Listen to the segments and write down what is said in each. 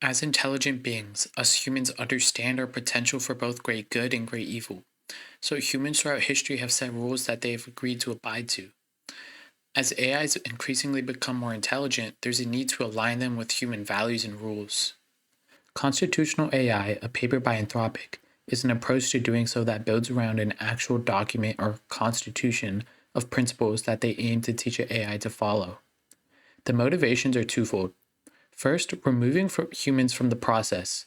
As intelligent beings, us humans understand our potential for both great good and great evil. So humans throughout history have set rules that they have agreed to abide to. As AIs increasingly become more intelligent, there's a need to align them with human values and rules. Constitutional AI, a paper by Anthropic, is an approach to doing so that builds around an actual document or constitution of principles that they aim to teach an AI to follow. The motivations are twofold. First, removing humans from the process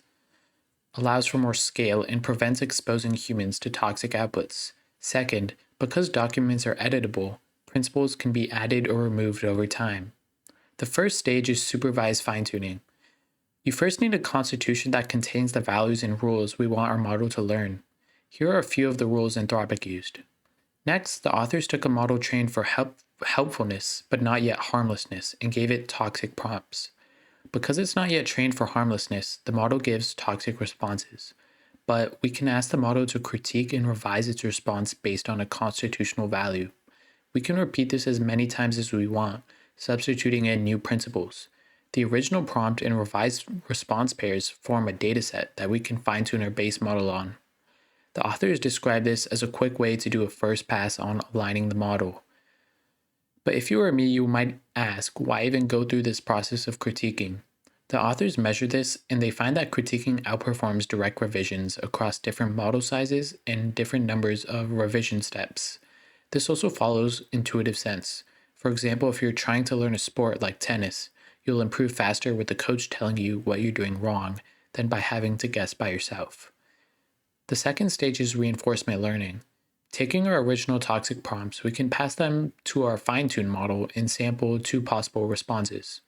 allows for more scale and prevents exposing humans to toxic outputs. Second, because documents are editable, principles can be added or removed over time. The first stage is supervised fine-tuning. You first need a constitution that contains the values and rules we want our model to learn. Here are a few of the rules Anthropic used. Next, the authors took a model trained for helpfulness but not yet harmlessness and gave it toxic prompts. Because it's not yet trained for harmlessness, the model gives toxic responses. But we can ask the model to critique and revise its response based on a constitutional value. We can repeat this as many times as we want, substituting in new principles. The original prompt and revised response pairs form a dataset that we can fine-tune our base model on. The authors describe this as a quick way to do a first pass on aligning the model. But if you were me, you might ask, why even go through this process of critiquing? The authors measure this, and they find that critiquing outperforms direct revisions across different model sizes and different numbers of revision steps. This also follows intuitive sense. For example, if you're trying to learn a sport like tennis, you'll improve faster with the coach telling you what you're doing wrong than by having to guess by yourself. The second stage is reinforcement learning. Taking our original toxic prompts, we can pass them to our fine-tuned model and sample two possible responses.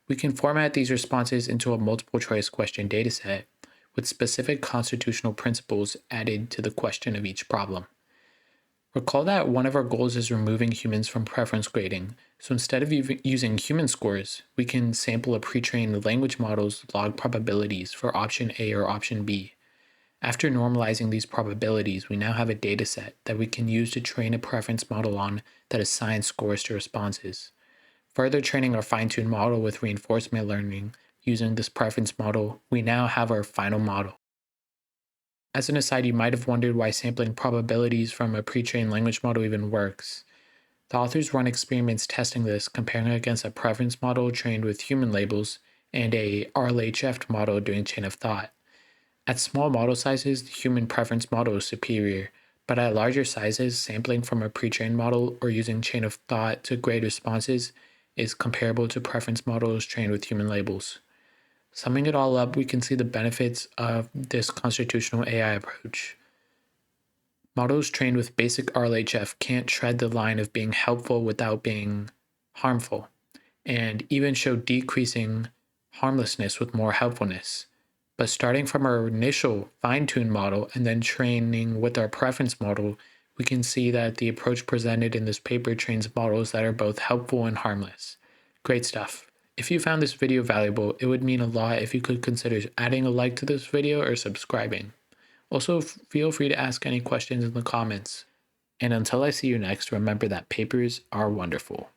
We can format these responses into a multiple-choice question dataset with specific constitutional principles added to the question of each problem. Recall that one of our goals is removing humans from preference grading, so instead of using human scores, we can sample a pre-trained language model's log probabilities for option A or option B. After normalizing these probabilities, we now have a dataset that we can use to train a preference model on that assigns scores to responses. Further training our fine-tuned model with reinforcement learning using this preference model, we now have our final model. As an aside, you might have wondered why sampling probabilities from a pre-trained language model even works. The authors run experiments testing this, comparing it against a preference model trained with human labels and a RLHF model doing chain of thought. At small model sizes, the human preference model is superior, but at larger sizes, sampling from a pre-trained model or using chain of thought to grade responses is comparable to preference models trained with human labels. Summing it all up, we can see the benefits of this constitutional AI approach. Models trained with basic RLHF can't tread the line of being helpful without being harmful, and even show decreasing harmlessness with more helpfulness. But starting from our initial fine-tuned model and then training with our preference model, we can see that the approach presented in this paper trains models that are both helpful and harmless. Great stuff. If you found this video valuable, it would mean a lot if you could consider adding a like to this video or subscribing. Also, feel free to ask any questions in the comments. And until I see you next, remember that papers are wonderful.